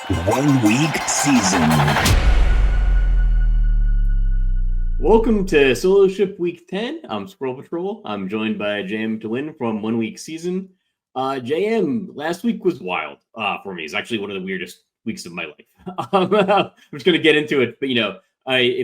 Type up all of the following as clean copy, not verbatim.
1 week season. Welcome to Solo Ship Week 10. I'm Squirrel Patrol. I'm joined by JM to win from 1 week season. JM, last week was wild for me. It's actually one of the weirdest weeks of my life. I'm just going to get into it, but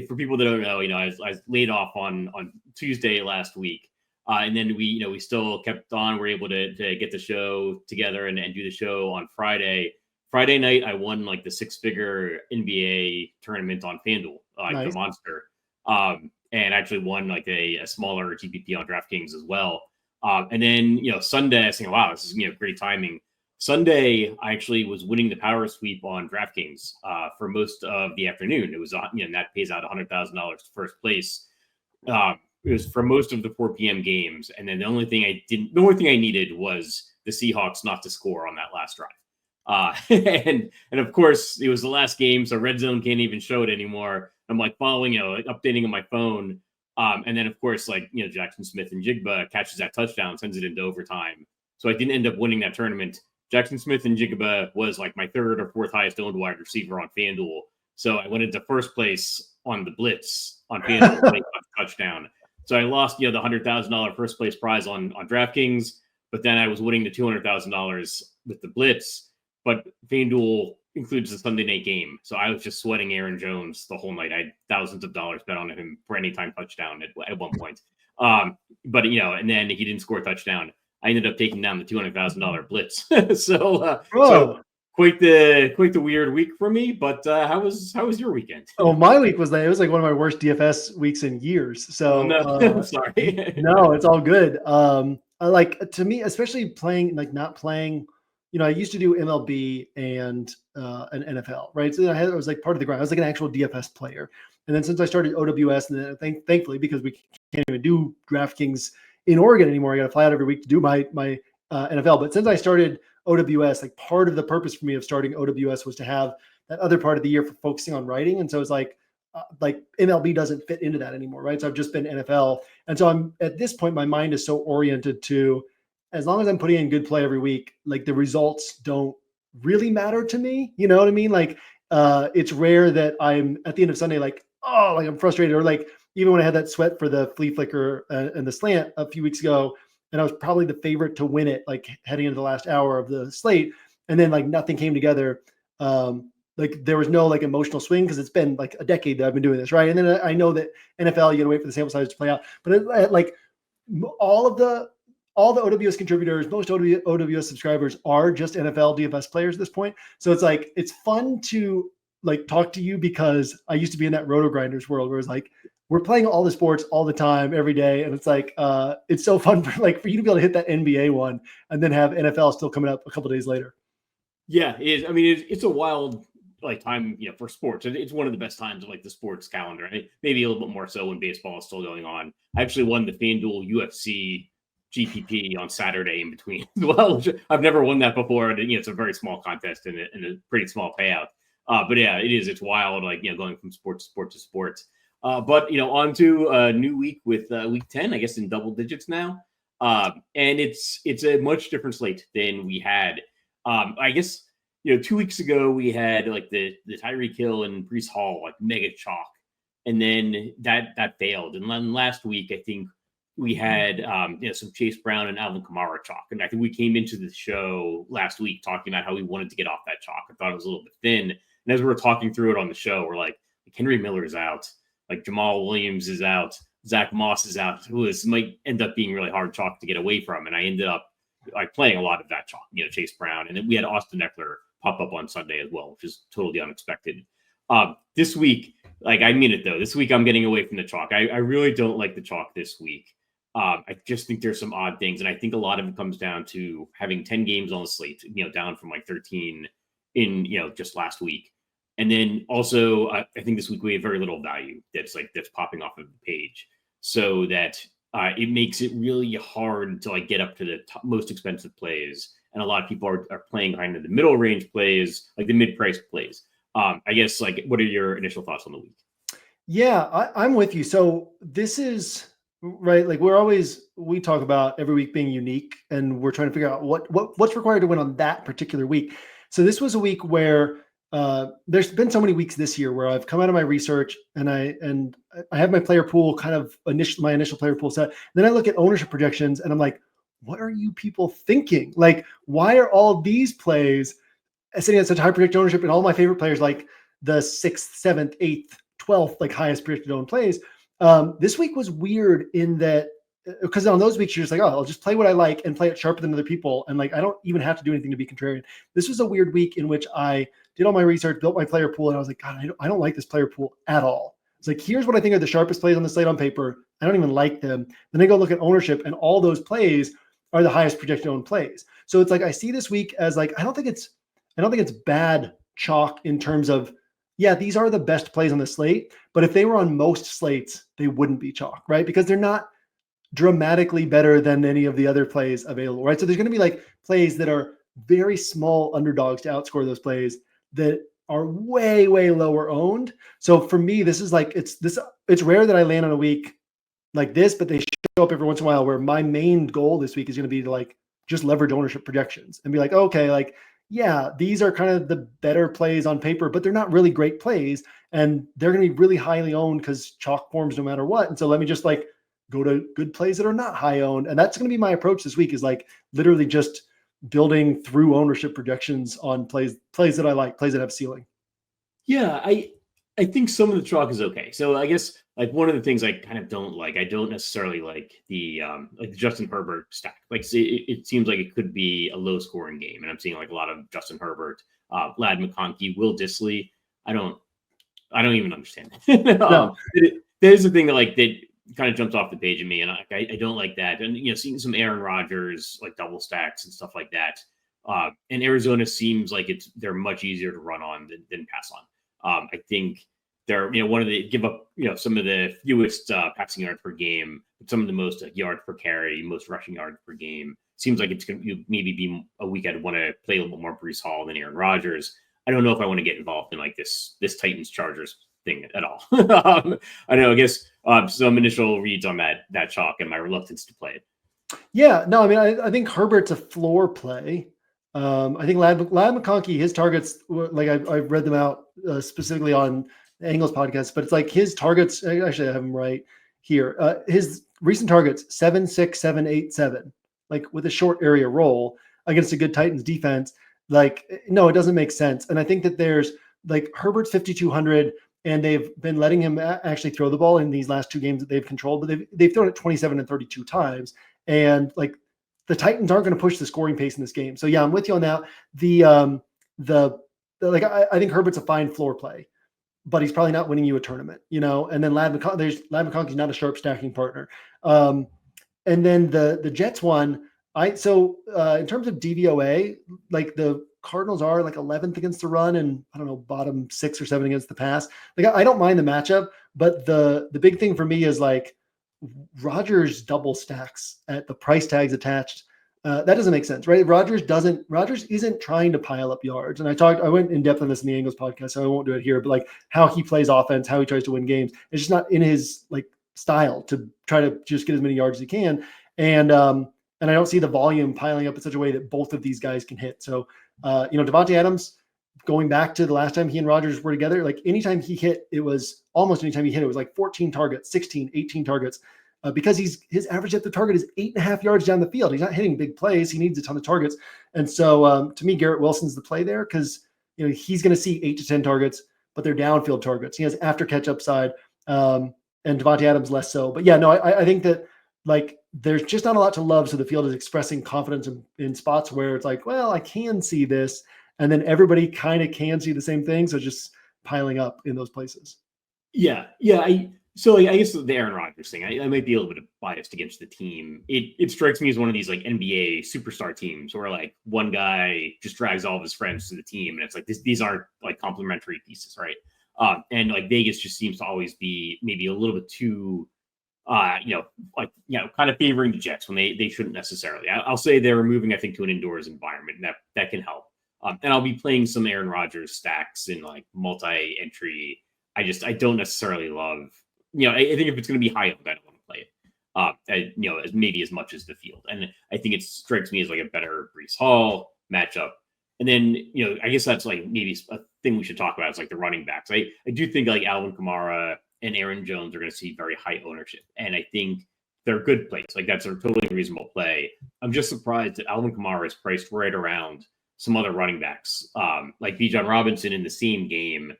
for people that don't know, I was laid off on Tuesday last week, and then we still kept on. We're able to get the show together and do the show on Friday. Friday night, I won like the six-figure NBA tournament on FanDuel, Nice. the Monster, and actually won like a smaller GPP on DraftKings as well. And then Sunday, I was thinking, wow, this is great timing. Sunday, I actually was winning the power sweep on DraftKings for most of the afternoon. It was and that pays out $100,000 to first place. It was for most of the 4 p.m. games, and then the only thing I needed was the Seahawks not to score on that last drive. And of course, it was the last game, so Red Zone can't even show it anymore. I'm like following, updating on my phone. And then, of course, Jackson Smith-Njigba catches that touchdown, sends it into overtime. So I didn't end up winning that tournament. Jackson Smith-Njigba was like my third or fourth highest owned wide receiver on FanDuel. So I went into first place on the blitz on FanDuel, touchdown. So I lost, the $100,000 first place prize on DraftKings, but then I was winning the $200,000 with the blitz. But FanDuel includes the Sunday night game. So I was just sweating Aaron Jones the whole night. I had thousands of dollars bet on him for any time touchdown at one point. But and then he didn't score a touchdown. I ended up taking down the $200,000 blitz. so quite the weird week for me. But how was your weekend? Oh, my week was one of my worst DFS weeks in years. So I'm sorry. No, it's all good. To me, especially playing not playing. I used to do MLB and an NFL, right? So I was like part of the grind. I was like an actual DFS player. And then since I started OWS, and then thankfully, because we can't even do DraftKings in Oregon anymore, I got to fly out every week to do my NFL. But since I started OWS, like part of the purpose for me of starting OWS was to have that other part of the year for focusing on writing. And so it's like MLB doesn't fit into that anymore, right? So I've just been NFL. And so I'm at this point, my mind is so oriented to, as long as I'm putting in good play every week, like the results don't really matter to me. You know what I mean? It's rare that I'm at the end of Sunday, I'm frustrated, or even when I had that sweat for the flea flicker and the slant a few weeks ago, and I was probably the favorite to win it, heading into the last hour of the slate. And then nothing came together. There was no emotional swing, because it's been a decade that I've been doing this. Right. And then I know that NFL, you gotta wait for the sample size to play out, but all the OWS contributors, most OWS subscribers are just NFL DFS players at this point. So it's fun to talk to you, because I used to be in that roto grinders world where it's we're playing all the sports all the time, every day. And it's it's so fun for you to be able to hit that NBA one and then have NFL still coming up a couple of days later. Yeah, it is. I mean, it's a wild time, for sports. It's one of the best times of the sports calendar. Maybe a little bit more so when baseball is still going on. I actually won the FanDuel UFC GPP on Saturday in between. Well, I've never won that before. It's a very small contest and a pretty small payout. But yeah, it is. It's wild. Going from sport to sport to sport. But on to a new week with week 10, I guess in double digits now. And it's a much different slate than we had. I guess 2 weeks ago we had the Tyreek Hill and Breece Hall mega chalk, and then that failed. And then last week I think we had some Chase Brown and Alvin Kamara chalk. And I think we came into the show last week talking about how we wanted to get off that chalk. I thought it was a little bit thin. And as we were talking through it on the show, we're Henry Miller's out, Jamal Williams is out, Zach Moss is out. This might end up being really hard chalk to get away from. And I ended up playing a lot of that chalk, Chase Brown. And then we had Austin Eckler pop up on Sunday as well, which is totally unexpected. This week, I mean it though, this week I'm getting away from the chalk. I really don't like the chalk this week. I just think there's some odd things. And I think a lot of it comes down to having 10 games on the slate, down from 13 in, just last week. And then also, I think this week we have very little value that's popping off of the page, so that it makes it really hard to get up to the most expensive plays. And a lot of people are playing kind of the middle range plays, the mid-price plays. I guess, what are your initial thoughts on the week? Yeah, I'm with you. So this is right. We talk about every week being unique, and we're trying to figure out what's required to win on that particular week. So this was a week where there's been so many weeks this year where I've come out of my research and I have my player pool kind of my initial player pool set. Then I look at ownership projections and I'm like, what are you people thinking? Like, why are all these plays sitting at such high projected ownership and all my favorite players, like the 6th, 7th, 8th, 12th, like highest projected owned plays? This week was weird in that, because on those weeks you're just like, oh, I'll just play what I like and play it sharper than other people. And like, I don't even have to do anything to be contrarian. This was a weird week in which I did all my research, built my player pool, and I was like, God, I don't like this player pool at all. It's like, here's what I think are the sharpest plays on the slate on paper. I don't even like them. Then I go look at ownership, and all those plays are the highest projected owned plays. So it's like, I see this week as like, I don't think it's bad chalk in terms of, yeah, these are the best plays on the slate, but if they were on most slates, they wouldn't be chalk, right? Because they're not dramatically better than any of the other plays available, right? So there's going to be like plays that are very small underdogs to outscore those plays that are way, way lower owned. So for me, this is like, it's rare that I land on a week like this, but they show up every once in a while where my main goal this week is going to be to like just leverage ownership projections and be like, okay, like, yeah, these are kind of the better plays on paper, but they're not really great plays and they're going to be really highly owned because chalk forms no matter what. And so let me just like go to good plays that are not high owned. And that's going to be my approach this week, is like literally just building through ownership projections on plays that I like, plays that have ceiling. Yeah, I think some of the chalk is okay. So I guess like one of the things I kind of don't like, I don't necessarily like the Justin Herbert stack. Like it seems like it could be a low scoring game, and I'm seeing like a lot of Justin Herbert, Lad McConkey, Will Dissly. I don't even understand it. No. There's the thing that kind of jumps off the page at me, and I don't like that. And seeing some Aaron Rodgers like double stacks and stuff like that. And Arizona seems like they're much easier to run on than pass on. I think they're one of the give up some of the fewest passing yards per game, but some of the most yards per carry, most rushing yards per game. Seems like it's going to maybe be a week I'd want to play a little bit more Breece Hall than Aaron Rodgers. I don't know if I want to get involved in like this Titans Chargers thing at all. I know. I guess some initial reads on that chalk and my reluctance to play it. Yeah, no, I mean, I think Herbert's a floor play. I think Lad McConkey, his targets, like I've read them out specifically on the Angles podcast, but it's like his targets. Actually, I have them right here. His recent targets 7, 6, 7, 8, 7, like with a short area roll against a good Titans defense. Like, no, it doesn't make sense. And I think that there's like Herbert's 5,200. And they've been letting him actually throw the ball in these last two games that they've controlled, but they've thrown it 27 and 32 times. And like the Titans aren't going to push the scoring pace in this game. So yeah, I'm with you on that. I think Herbert's a fine floor play, but he's probably not winning you a tournament, And then Lad McConkey's not a sharp stacking partner. And then the Jets one, in terms of DVOA, like the Cardinals are like 11th against the run and I don't know, bottom 6 or 7 against the pass. Like I don't mind the matchup, but the big thing for me is like Rodgers double stacks at the price tags attached. That doesn't make sense, right? Rodgers isn't trying to pile up yards. And I went in depth on this in the Angles podcast, so I won't do it here, but like how he plays offense, how he tries to win games. It's just not in his like style to try to just get as many yards as he can. And I don't see the volume piling up in such a way that both of these guys can hit. So, Devontae Adams, going back to the last time he and Rodgers were together, like anytime he hit, it was like 14 targets, 16, 18 targets, because his average depth of target is 8.5 yards down the field. He's not hitting big plays. He needs a ton of targets. And so to me, Garrett Wilson's the play there because, he's going to see 8 to 10 targets, but they're downfield targets. He has after catch upside and Devontae Adams less so. But yeah, no, I think that like there's just not a lot to love. So the field is expressing confidence in spots where it's like, well, I can see this. And then everybody kind of can see the same thing. So just piling up in those places. Yeah. I guess the Aaron Rodgers thing, I might be a little bit biased against the team. It strikes me as one of these like NBA superstar teams where like one guy just drags all of his friends to the team. And it's like these aren't like complementary pieces, right? And like Vegas just seems to always be maybe a little bit too kind of favoring the Jets when they shouldn't necessarily. I'll say they're moving, I think, to an indoors environment, and that can help. And I'll be playing some Aaron Rodgers stacks in like multi-entry. I don't necessarily love, I think if it's going to be high owned, I don't want to play it. As maybe as much as the field. And I think it strikes me as like a better Breece Hall matchup. And then, I guess that's like maybe a thing we should talk about is like the running backs. I do think like Alvin Kamara and Aaron Jones are going to see very high ownership, and I think they're good plays. Like that's a totally reasonable play. I'm just surprised that Alvin Kamara is priced right around some other running backs, like Bijan Robinson in the same game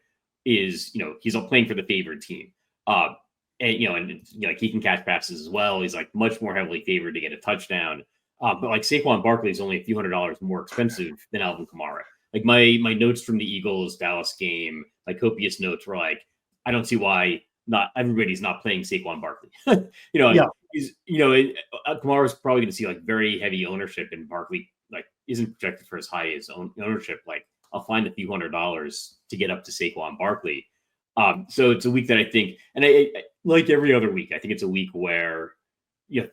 is, he's playing for the favored team. And like he can catch passes as well. He's like much more heavily favored to get a touchdown. But like Saquon Barkley is only a few $100s more expensive than Alvin Kamara. Like my notes from the Eagles Dallas game, like copious notes were like, I don't see why not everybody's not playing Saquon Barkley. Yeah. He's Kamara's probably going to see like very heavy ownership, and Barkley like isn't projected for as high as ownership. Like I'll find a few $100s to get up to Saquon Barkley. So it's a week that I think, and I like every other week, I think it's a week where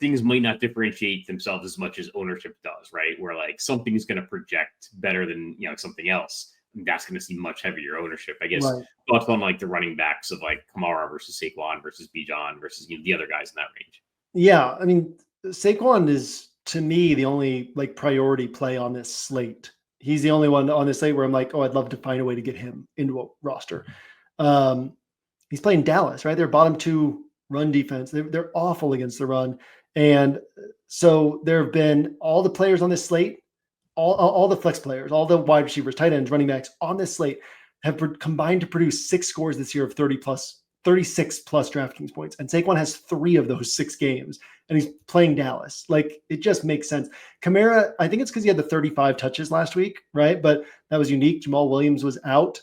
things might not differentiate themselves as much as ownership does, right? Where like something is going to project better than something else. And that's going to see much heavier ownership. I guess thoughts on like the running backs of like Kamara versus Saquon versus Bijan versus the other guys in that range. Yeah, I mean, Saquon is to me the only like priority play on this slate. He's the only one on this slate where I'm like, oh, I'd love to find a way to get him into a roster. He's playing Dallas, right? They're bottom 2 run defense. They're awful against the run. And so there have been all the players on this slate, all the flex players, all the wide receivers, tight ends, running backs on this slate have combined to produce 6 scores this year of 36 plus DraftKings points. And Saquon has 3 of those 6 games, and he's playing Dallas. Like, it just makes sense. Kamara, I think it's because he had the 35 touches last week, right? But that was unique. Jamal Williams was out.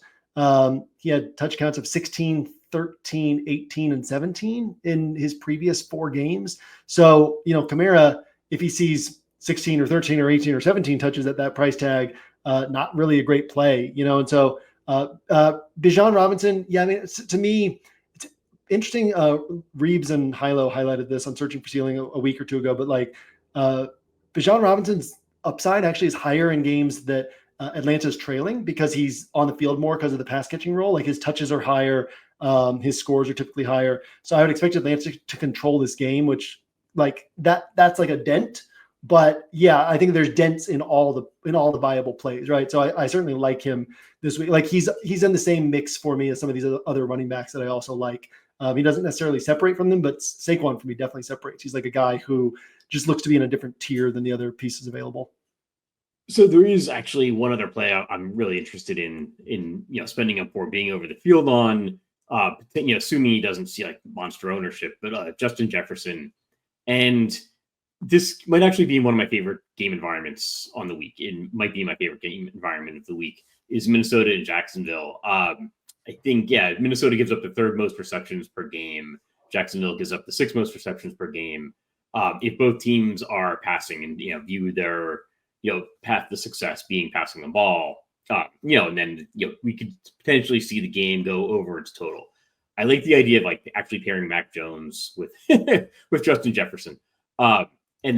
He had touch counts of 16, 13, 18, and 17 in his previous 4 games. So, Kamara, if he sees 16 or 13 or 18 or 17 touches at that price tag, not really a great play, and so Bijan Robinson, yeah, I mean, to me, it's interesting. Reeves and Hilo highlighted this on Searching for Ceiling a week or 2 ago, but like Bijan Robinson's upside actually is higher in games that Atlanta's trailing because he's on the field more because of the pass catching role. Like his touches are higher. His scores are typically higher. So I would expect Atlanta to control this game, which like that's like a dent. But yeah, I think there's dents in all the viable plays, right? So I certainly like him this week. Like he's in the same mix for me as some of these other running backs that I also like. He doesn't necessarily separate from them, but Saquon for me definitely separates. He's like a guy who just looks to be in a different tier than the other pieces available. So there is actually one other play I'm really interested in spending up for being over the field on, assuming he doesn't see like monster ownership, but Justin Jefferson. And this might actually be one of my favorite game environments on the week. It might be my favorite game environment of the week is Minnesota and Jacksonville. I think, Minnesota gives up the 3rd most receptions per game. Jacksonville gives up the 6th most receptions per game. If both teams are passing and, view their, path to success being passing the ball, and then, we could potentially see the game go over its total. I like the idea of like actually pairing Mac Jones with, with Justin Jefferson. And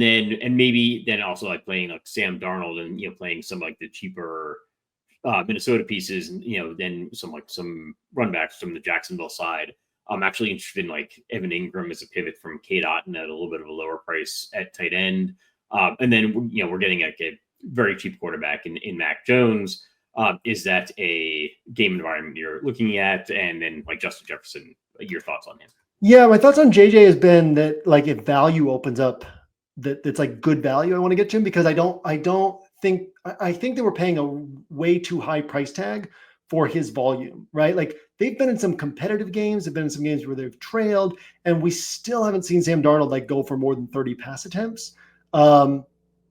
maybe then also like playing like Sam Darnold and, playing some like the cheaper Minnesota pieces, and, then some run backs from the Jacksonville side. I'm actually interested in like Evan Ingram as a pivot from K. Dotton at a little bit of a lower price at tight end. And then, we're getting like a very cheap quarterback in Mac Jones. Is that a game environment you're looking at? And then like Justin Jefferson, your thoughts on him? Yeah, my thoughts on JJ has been that like if value opens up, that's like good value, I want to get to him because I think they were paying a way too high price tag for his volume, right? Like they've been in some competitive games, they've been in some games where they've trailed, and we still haven't seen Sam Darnold like go for more than 30 pass attempts.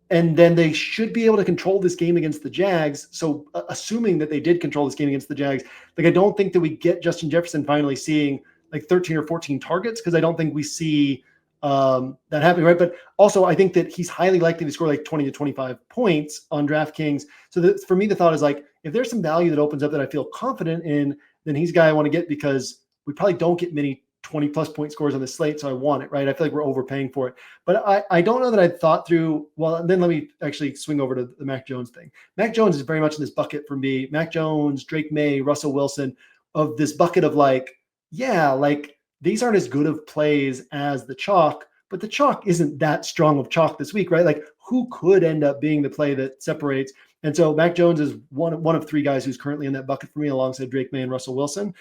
And then they should be able to control this game against the Jags. So assuming that they did control this game against the Jags, like I don't think that we get Justin Jefferson finally seeing like 13 or 14 targets because I don't think we see that happening, right? But also I think that he's highly likely to score like 20 to 25 points on DraftKings. So for me, the thought is like, if there's some value that opens up that I feel confident in, then he's a guy I want to get because we probably don't get many 20 plus point scores on the slate. So I want it, right? I feel like we're overpaying for it, but I don't know that I'd thought through, well, then let me actually swing over to the Mac Jones thing. Mac Jones is very much in this bucket for me. Mac Jones, Drake May, Russell Wilson, of this bucket of like, yeah, like these aren't as good of plays as the chalk, but the chalk isn't that strong of chalk this week, right? Like who could end up being the play that separates? And so Mac Jones is one of three guys who's currently in that bucket for me, alongside Drake May and Russell Wilson.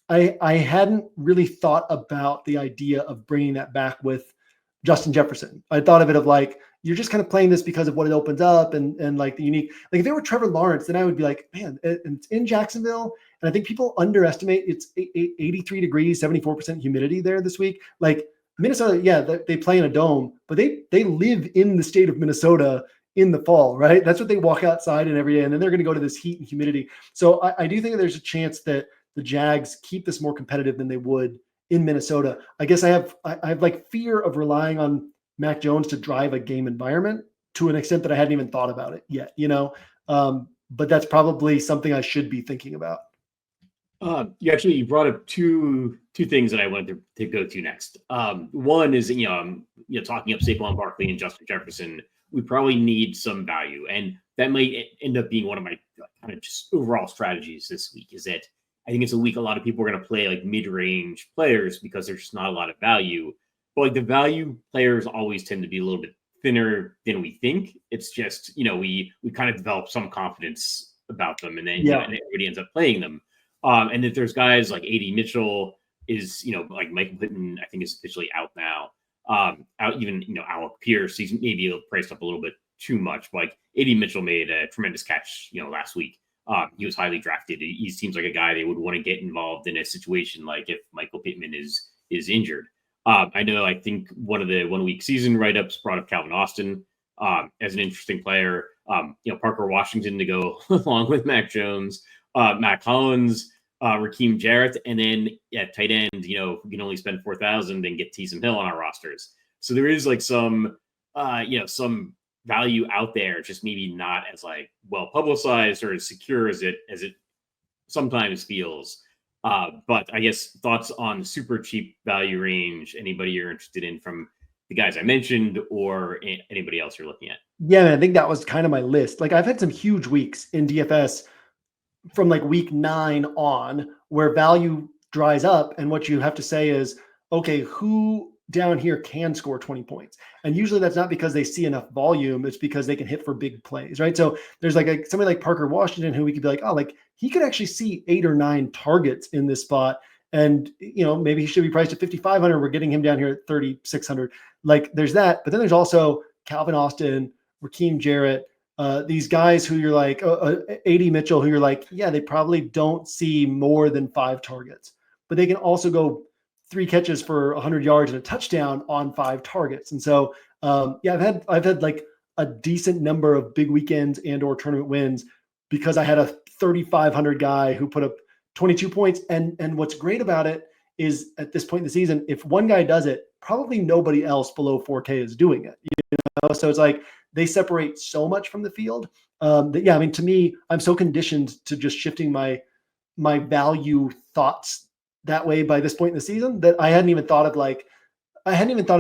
I hadn't really thought about the idea of bringing that back with Justin Jefferson. I thought of it of like, you're just kind of playing this because of what it opens up and like the unique, like if they were Trevor Lawrence, then I would be like, man, it's in Jacksonville. And I think people underestimate it's 83 degrees, 74% humidity there this week. Like Minnesota, yeah, they play in a dome, but they live in the state of Minnesota in the fall, right? That's what they walk outside in every day. And then they're going to go to this heat and humidity. So I do think that there's a chance that the Jags keep this more competitive than they would in Minnesota. I guess I have like fear of relying on Mac Jones to drive a game environment to an extent that I hadn't even thought about it yet, but that's probably something I should be thinking about. You brought up two things that I wanted to go to next. One is, talking up Saquon Barkley and Justin Jefferson, we probably need some value. And that might end up being one of my kind of just overall strategies this week, is that I think it's a week a lot of people are going to play like mid-range players because there's just not a lot of value. But like the value players always tend to be a little bit thinner than we think. It's just, we kind of develop some confidence about them, and then and everybody ends up playing them. And if there's guys like AD Mitchell is, like Michael Pittman, I think is officially out now. Alec Pierce, he's maybe priced up a little bit too much. But like AD Mitchell made a tremendous catch, last week. He was highly drafted. He seems like a guy they would want to get involved in a situation like if Michael Pittman is injured. I think one of the 1 week season write-ups brought up Calvin Austin as an interesting player. Parker Washington to go along with Mac Jones, Matt Collins, Raheem Jarrett, and then at tight end, we can only spend $4,000 and get Taysom Hill on our rosters. So there is like some value out there, just maybe not as like well publicized or as secure as it sometimes feels. But I guess thoughts on super cheap value range, anybody you're interested in from the guys I mentioned or anybody else you're looking at? Yeah, man, I think that was kind of my list. Like I've had some huge weeks in DFS from like week 9 on where value dries up. And what you have to say is, okay, who down here can score 20 points? And usually that's not because they see enough volume. It's because they can hit for big plays, right? So there's like somebody like Parker Washington who we could be like, oh, like he could actually see 8 or 9 targets in this spot. And, maybe he should be priced at 5,500. We're getting him down here at 3,600. Like there's that. But then there's also Calvin Austin, Raheem Jarrett, these guys who you're like, AD Mitchell, who you're like, yeah, they probably don't see more than 5 targets, but they can also go 3 catches for 100 yards and a touchdown on 5 targets. And so, I've had like a decent number of big weekends and or tournament wins because I had a 3,500 guy who put up 22 points. And what's great about it is at this point in the season, if one guy does it, probably nobody else below 4K is doing it. So it's like they separate so much from the field. To me, I'm so conditioned to just shifting my value thoughts that way by this point in the season that I hadn't even thought of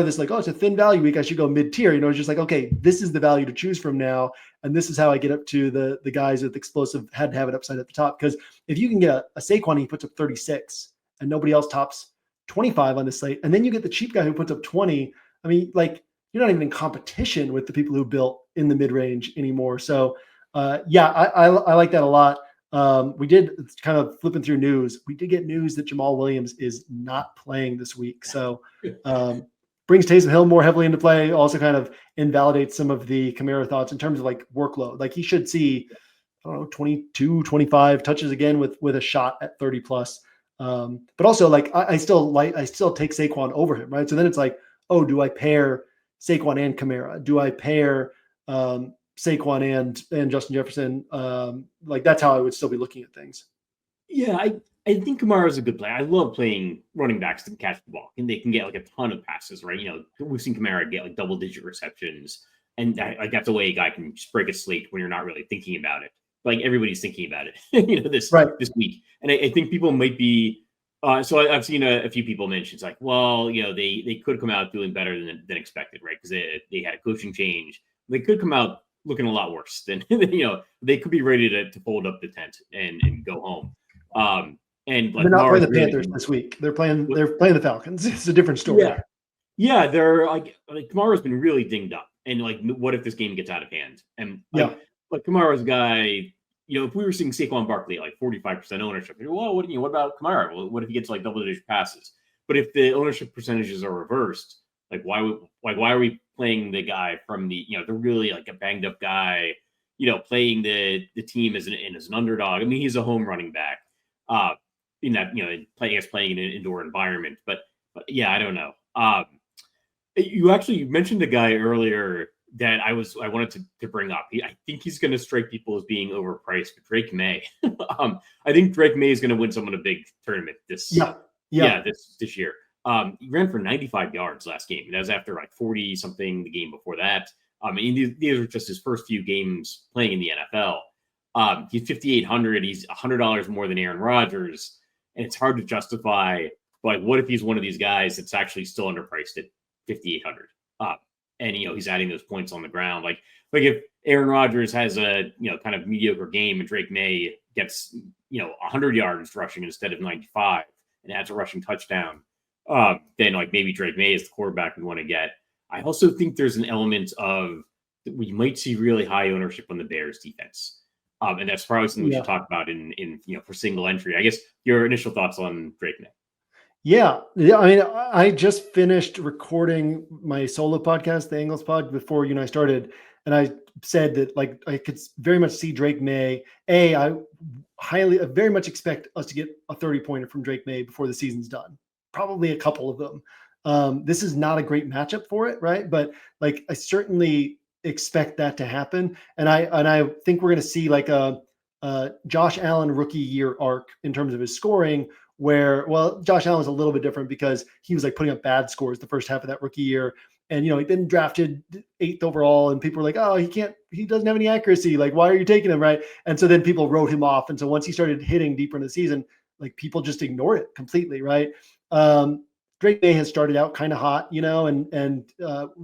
this like, oh, it's a thin value week, I should go mid-tier. It's just like, okay, this is the value to choose from now. And this is how I get up to the guys with explosive, had to have it upside at the top. Because if you can get a Saquon, he puts up 36 and nobody else tops 25 on the slate. And then you get the cheap guy who puts up 20. I mean, like you're not even in competition with the people who built in the mid-range anymore. So I like that a lot. We did kind of flipping through news. We did get news that Jamal Williams is not playing this week. So brings Taysom Hill more heavily into play. Also kind of invalidates some of the Kamara thoughts in terms of like workload. Like he should see, 22, 25 touches again with a shot at 30 plus. But also like, I still take Saquon over him. Right. So then it's like, oh, do I pair Saquon and Kamara? Do I pair, Saquon and Justin Jefferson? Like that's how I would still be looking at things. Yeah, I think Kamara is a good play. I love playing running backs that can catch the ball and they can get like a ton of passes, right? We've seen Kamara get like double-digit receptions, and that's a way a guy can just break a slate when you're not really thinking about it. Like everybody's thinking about it, this week, and I think people might be. So I've seen a few people mention it's like, well, they could come out doing better than expected, right? Because they had a coaching change. They could come out looking a lot worse than they could be ready to fold up the tent and go home. And like they're not playing the Panthers this week. They're playing the Falcons. It's a different story. Yeah, they're like Kamara's been really dinged up, and like, what if this game gets out of hand? And Yeah. like Kamara's a guy. If we were seeing Saquon Barkley at like 45% ownership, well, what about Kamara? Well, what if he gets like double-digit passes? But if the ownership percentages are reversed, like why are we playing the guy from the really like a banged up guy, playing the team as an underdog? I mean, he's a home running back, in that playing in an indoor environment. But yeah, I don't know. You mentioned a guy earlier that I wanted to bring up. I think he's going to strike people as being overpriced, but Drake May. I think Drake May is going to win someone a big tournament this year. He ran for 95 yards last game. That was after like 40 something the game before that. And these are just his first few games playing in the NFL. He's 5,800. He's $100 more than Aaron Rodgers, and it's hard to justify. But what if he's one of these guys that's actually still underpriced at 5,800? And he's adding those points on the ground. Like if Aaron Rodgers has a kind of mediocre game and Drake May gets 100 yards rushing instead of 95 and adds a rushing touchdown, then like maybe Drake May is the quarterback we want to get. I also think there's an element of that we might see really high ownership on the Bears defense. And that's probably something we should talk about in for single entry. I guess your initial thoughts on Drake May. Yeah. I mean, I just finished recording my solo podcast, the Angles Pod, before I started, and I said that like I could very much see Drake May. I very much expect us to get a 30-pointer from Drake May before the season's done. Probably a couple of them. This is not a great matchup for it, right? But like I certainly expect that to happen, and I think we're going to see like a Josh Allen rookie year arc in terms of his scoring. Where, well, Josh Allen was a little bit different because he was like putting up bad scores the first half of that rookie year. And, he'd been drafted 8th overall and people were like, oh, he doesn't have any accuracy. Like, why are you taking him? Right. And so then people wrote him off. And so once he started hitting deeper in the season, like people just ignore it completely. Right. Drake May has started out kind of hot, and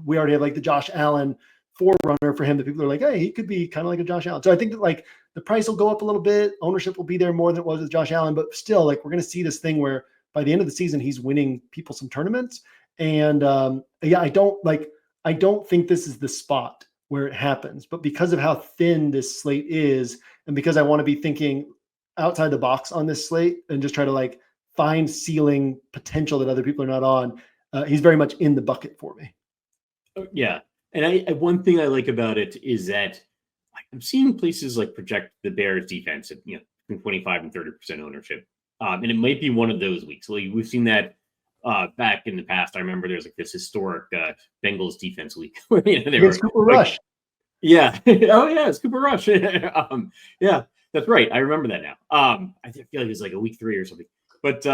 we already have like the Josh Allen forerunner for him that people are like, hey, he could be kind of like a Josh Allen. So I think that like the price will go up a little bit. Ownership will be there more than it was with Josh Allen, but still like we're going to see this thing where by the end of the season, he's winning people some tournaments. And I don't think this is the spot where it happens, but because of how thin this slate is, and because I want to be thinking outside the box on this slate and just try to like find ceiling potential that other people are not on, he's very much in the bucket for me. Yeah. And one thing I like about it is that I'm seeing places like project the Bears defense at between 25 and 30% ownership, and it might be one of those weeks. Like we've seen that back in the past. I remember there's like this historic Bengals defense week where they were Cooper Rush. Yeah. Oh yeah, it's Cooper Rush. Yeah, that's right. I remember that now. I feel like it was like a week 3 or something, but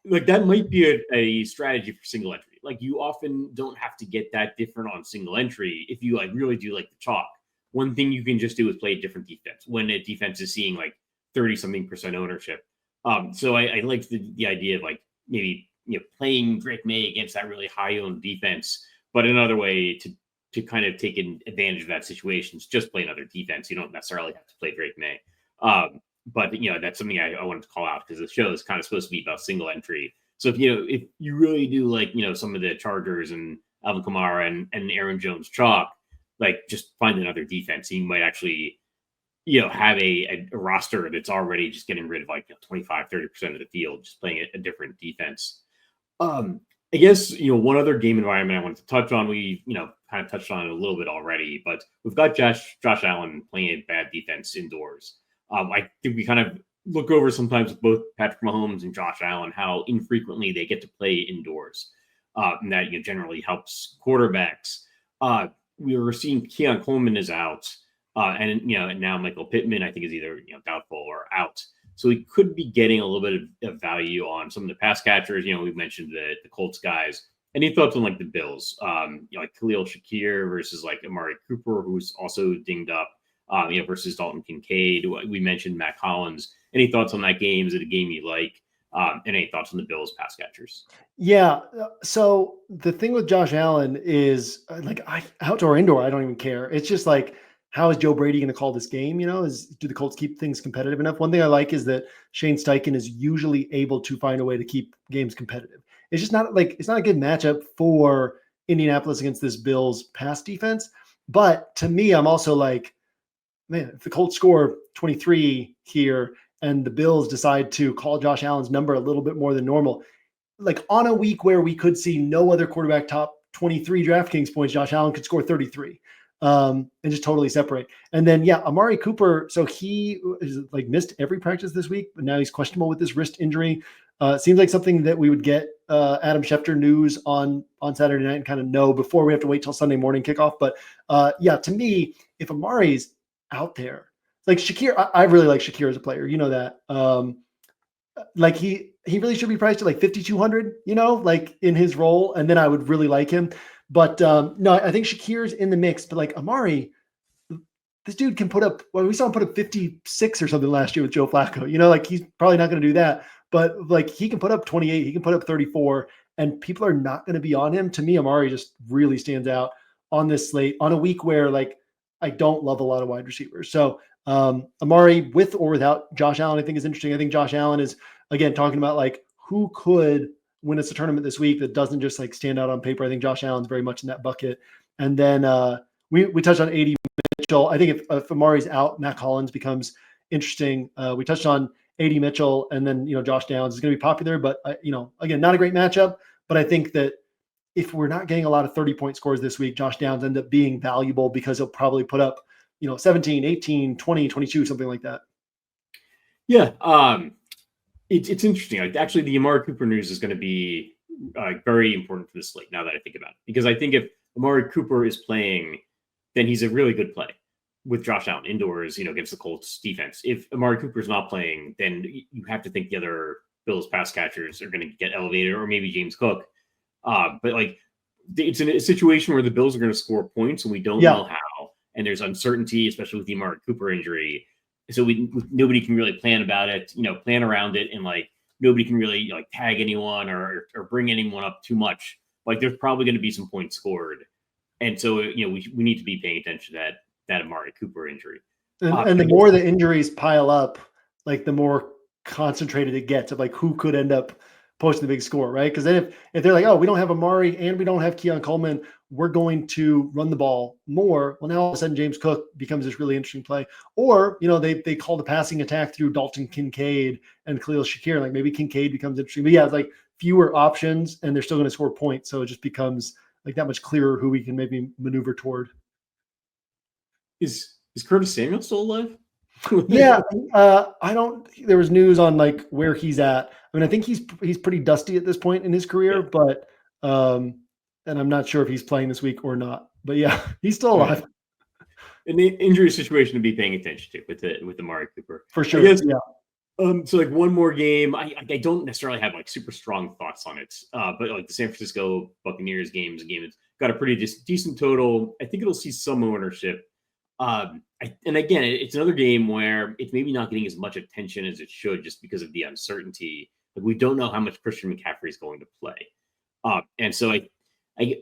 like that might be a strategy for single entry. Like you often don't have to get that different on single entry if you like really do like the chalk. One thing you can just do is play a different defense when a defense is seeing like 30-something% ownership. So I like the idea of like maybe playing Drake May against that really high owned defense, but another way to kind of take advantage of that situation is just play another defense. You don't necessarily have to play Drake May. But that's something I wanted to call out because the show is kind of supposed to be about single entry. So if you really do like some of the Chargers and Alvin Kamara and Aaron Jones chalk, like just find another defense. You might actually have a roster that's already just getting rid of like 25-30% of the field, just playing a different defense. I guess one other game environment I wanted to touch on. We kind of touched on it a little bit already, but we've got Josh Allen playing a bad defense indoors. I think we kind of look over sometimes with both Patrick Mahomes and Josh Allen how infrequently they get to play indoors, and that generally helps quarterbacks. We were seeing Keon Coleman is out, and now Michael Pittman I think is either doubtful or out. So we could be getting a little bit of value on some of the pass catchers. We've mentioned the Colts guys. Any thoughts on like the Bills? Like Khalil Shakir versus like Amari Cooper, who's also dinged up. Versus Dalton Kincaid. We mentioned Matt Collins. Any thoughts on that game? Is it a game you like? And any thoughts on the Bills pass catchers? Yeah. So the thing with Josh Allen is like outdoor, indoor, I don't even care. It's just like, how is Joe Brady going to call this game? Do the Colts keep things competitive enough? One thing I like is that Shane Steichen is usually able to find a way to keep games competitive. it's just not like, it's not a good matchup for Indianapolis against this Bills pass defense. But to me, I'm also like, man, if the Colts score 23 here and the Bills decide to call Josh Allen's number a little bit more than normal, like on a week where we could see no other quarterback top 23 DraftKings points, Josh Allen could score 33 and just totally separate. And then, yeah, Amari Cooper. So he is like missed every practice this week, but now he's questionable with this wrist injury. Seems like something that we would get Adam Schefter news on Saturday night and kind of know before we have to wait till Sunday morning kickoff. But yeah, to me, if Amari's out there, like Shakir, I really like Shakir as a player. You know that. Like he really should be priced at like 5,200, like in his role. And then I would really like him. But no, I think Shakir's in the mix. But like Amari, this dude can put up, well, we saw him put up 56 or something last year with Joe Flacco. Like he's probably not going to do that. But like he can put up 28, he can put up 34, and people are not going to be on him. To me, Amari just really stands out on this slate on a week where like I don't love a lot of wide receivers. So Amari with or without Josh Allen, I think is interesting. I think Josh Allen is, again, talking about like who could win us a tournament this week that doesn't just like stand out on paper. I think Josh Allen's very much in that bucket. And then we touched on AD Mitchell. I think if Amari's out, Matt Collins becomes interesting. We touched on AD Mitchell, and then Josh Downs is going to be popular, but again, not a great matchup. But I think that if we're not getting a lot of 30-point scores this week, Josh Downs ends up being valuable because he'll probably put up 17, 18, 20, 22, something like that. Yeah, it's interesting. Like, actually, the Amari Cooper news is going to be very important for this slate. Now that I think about it, because I think if Amari Cooper is playing, then he's a really good play with Josh Allen indoors, against the Colts defense. If Amari Cooper's not playing, then you have to think the other Bills pass catchers are going to get elevated, or maybe James Cook. But like, it's in a situation where the Bills are going to score points, and we don't know how. And there's uncertainty, especially with the Amari Cooper injury. So nobody can really plan about it, plan around it, and like nobody can really like tag anyone or bring anyone up too much. Like there's probably going to be some points scored, and so we need to be paying attention to that Amari Cooper injury. And the more the injuries pile up, like the more concentrated it gets of like who could end up posting the big score, right? Because then if they're like, oh, we don't have Amari and we don't have Keon Coleman, we're going to run the ball more. Well, now all of a sudden James Cook becomes this really interesting play. Or, they call the passing attack through Dalton Kincaid and Khalil Shakir. Like maybe Kincaid becomes interesting. But yeah, it's like fewer options and they're still going to score points. So it just becomes like that much clearer who we can maybe maneuver toward. Is Curtis Samuel still alive? Yeah, there was news on like where he's at. I mean, I think he's pretty dusty at this point in his career, but and I'm not sure if he's playing this week or not. But yeah, he's still alive. An injury situation to be paying attention to with Amari Cooper. For sure. Guess, yeah. So like one more game, I don't necessarily have like super strong thoughts on it. But like the San Francisco Buccaneers game that's got a pretty decent total. I think it'll see some ownership. And again, it's another game where it's maybe not getting as much attention as it should just because of the uncertainty. Like we don't know how much Christian McCaffrey is going to play. And so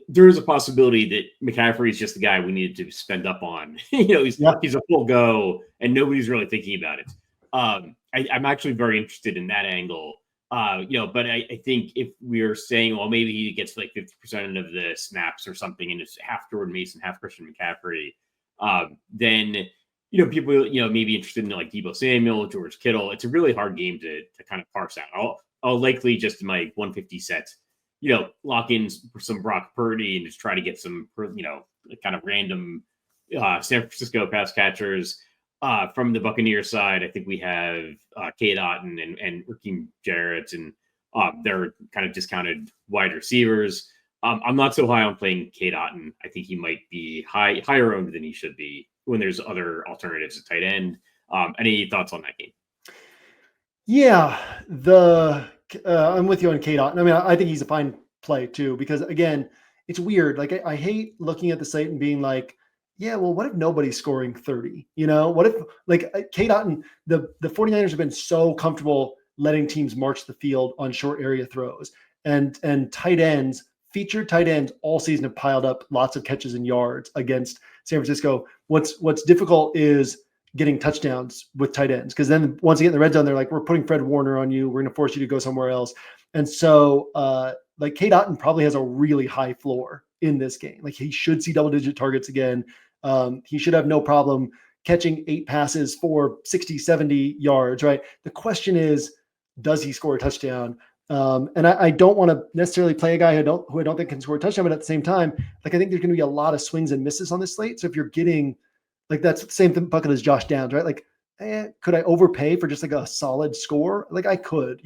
there is a possibility that McCaffrey is just the guy we needed to spend up on. He's a full go and nobody's really thinking about it. I'm actually very interested in that angle. But I think if we're saying, well, maybe he gets like 50% of the snaps or something and it's half Jordan Mason, half Christian McCaffrey, then people may be interested in like Deebo Samuel, George Kittle. It's a really hard game to kind of parse out. I'll likely just in my 150 set, lock in some Brock Purdy and just try to get some kind of random San Francisco pass catchers. From the Buccaneers side, I think we have Cade Otton and Raheem Jarrett, and they're kind of discounted wide receivers. I'm not so high on playing Cade Otton. I think he might be higher owned than he should be when there's other alternatives at tight end. Any thoughts on that game? Yeah, I'm with you on Cade Otton. I mean, I think he's a fine play too, because again, it's weird. Like I hate looking at the site and being like, yeah, well, what if nobody's scoring 30? What if like Cade Otton, the 49ers have been so comfortable letting teams march the field on short area throws and featured tight ends all season have piled up lots of catches and yards against San Francisco. What's difficult is getting touchdowns with tight ends, because then once you get in the red zone, they're like, we're putting Fred Warner on you. We're going to force you to go somewhere else. And so like Cade Otton probably has a really high floor in this game. Like he should see double-digit targets again. He should have no problem catching 8 passes for 60, 70 yards, right? The question is, does he score a touchdown? And I don't want to necessarily play a guy who I don't think can score a touchdown, but at the same time, like I think there's going to be a lot of swings and misses on this slate. So if you're getting like that's the same bucket as Josh Downs, right? Like, could I overpay for just like a solid score? Like I could,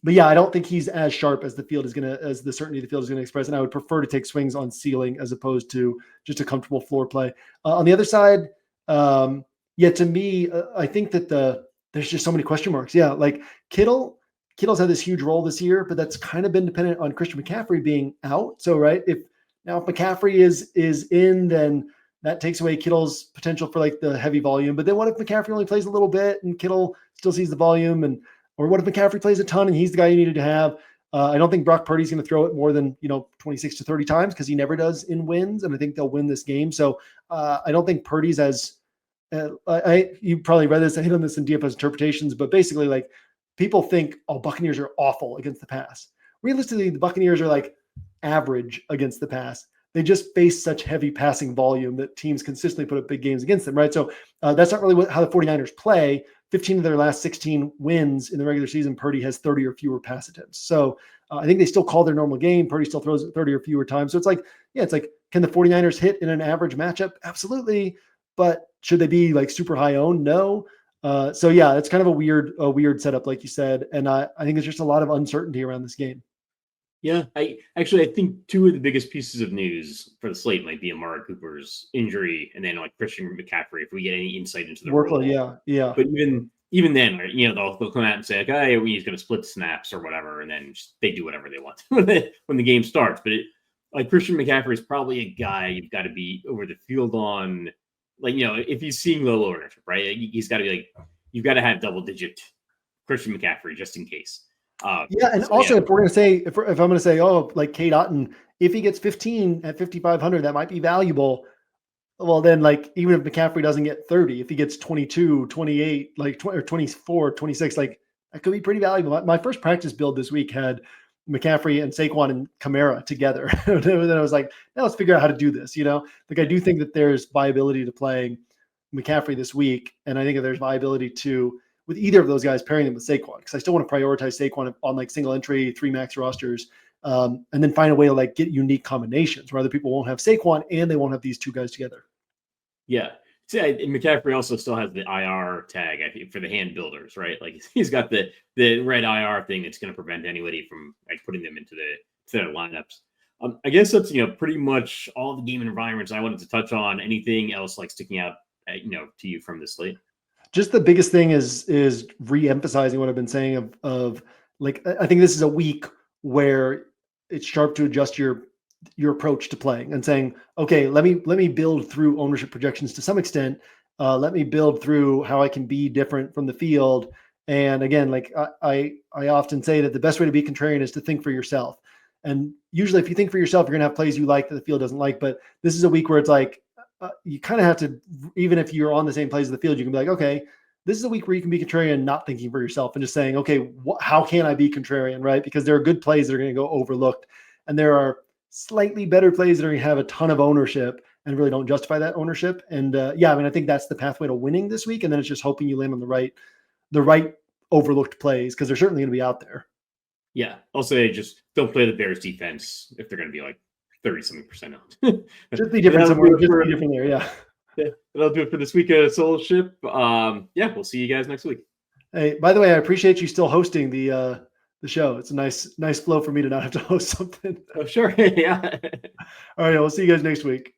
but yeah, I don't think he's as sharp as the certainty of the field is gonna express. And I would prefer to take swings on ceiling as opposed to just a comfortable floor play. On the other side, to me, I think that there's just so many question marks. Yeah, like Kittle's had this huge role this year, but that's kind of been dependent on Christian McCaffrey being out. So right, if McCaffrey is in, then that takes away Kittle's potential for like the heavy volume. But then what if McCaffrey only plays a little bit and Kittle still sees the volume? Or what if McCaffrey plays a ton and he's the guy you needed to have? I don't think Brock Purdy's going to throw it more than 26 to 30 times because he never does in wins, and I think they'll win this game. So I don't think Purdy's as you probably read this. I hit on this in DFS interpretations, but basically, like people think, Buccaneers are awful against the pass. Realistically, the Buccaneers are like average against the pass. They just face such heavy passing volume that teams consistently put up big games against them, right? So that's not really how the 49ers play. 15 of their last 16 wins in the regular season, Purdy has 30 or fewer pass attempts. So I think they still call their normal game. Purdy still throws it 30 or fewer times. So it's like, can the 49ers hit in an average matchup? Absolutely. But should they be like super high owned? No. So yeah, it's kind of a weird setup, like you said. And I think there's just a lot of uncertainty around this game. Yeah, I think 2 of the biggest pieces of news for the slate might be Amari Cooper's injury, and then like Christian McCaffrey, if we get any insight into the role. Yeah. But even then, they'll come out and say like, he's going to split snaps or whatever, and then they do whatever they want when the game starts. But like Christian McCaffrey is probably a guy you've got to be over the field on, like if he's seeing low ownership, right? He's got to be like, you've got to have double-digit Christian McCaffrey just in case. If we're going to say, if I'm going to say, like Cade Otton, if he gets 15 at 5,500, that might be valuable. Well, then like, even if McCaffrey doesn't get 30, if he gets 22, 28, like or 24, 26, like that could be pretty valuable. My first practice build this week had McCaffrey and Saquon and Kamara together. And then I was like, now let's figure out how to do this. Like I do think that there's viability to playing McCaffrey this week. And I think that there's viability to, with either of those guys, pairing them with Saquon, because I still want to prioritize Saquon on like single entry, 3 max rosters, and then find a way to like get unique combinations where other people won't have Saquon and they won't have these 2 guys together. Yeah. See, McCaffrey also still has the IR tag, I think, for the hand builders, right? Like he's got the red IR thing that's going to prevent anybody from like putting them into their lineups. I guess that's pretty much all the game environments I wanted to touch on. Anything else like sticking out, to you from this slate? Just the biggest thing is re-emphasizing what I've been saying of like, I think this is a week where it's sharp to adjust your approach to playing and saying, okay, let me build through ownership projections to some extent. Let me build through how I can be different from the field. And again, like I often say that the best way to be contrarian is to think for yourself. And usually if you think for yourself, you're going to have plays you like that the field doesn't like, but this is a week where it's like, you kind of have to, even if you're on the same plays of the field, you can be like, okay, this is a week where you can be contrarian, not thinking for yourself and just saying, okay, how can I be contrarian, right? Because there are good plays that are going to go overlooked. And there are slightly better plays that are going to have a ton of ownership and really don't justify that ownership. And I think that's the pathway to winning this week. And then it's just hoping you land on the right overlooked plays, because they're certainly going to be out there. Yeah. I'll say just don't play the Bears defense if they're going to be like 30-something% out. Just be different somewhere. Just be different there. Yeah. That'll do it for this week of Soulship. We'll see you guys next week. Hey, by the way, I appreciate you still hosting the show. It's a nice flow for me to not have to host something. Oh, sure. Yeah. All right. We'll see you guys next week.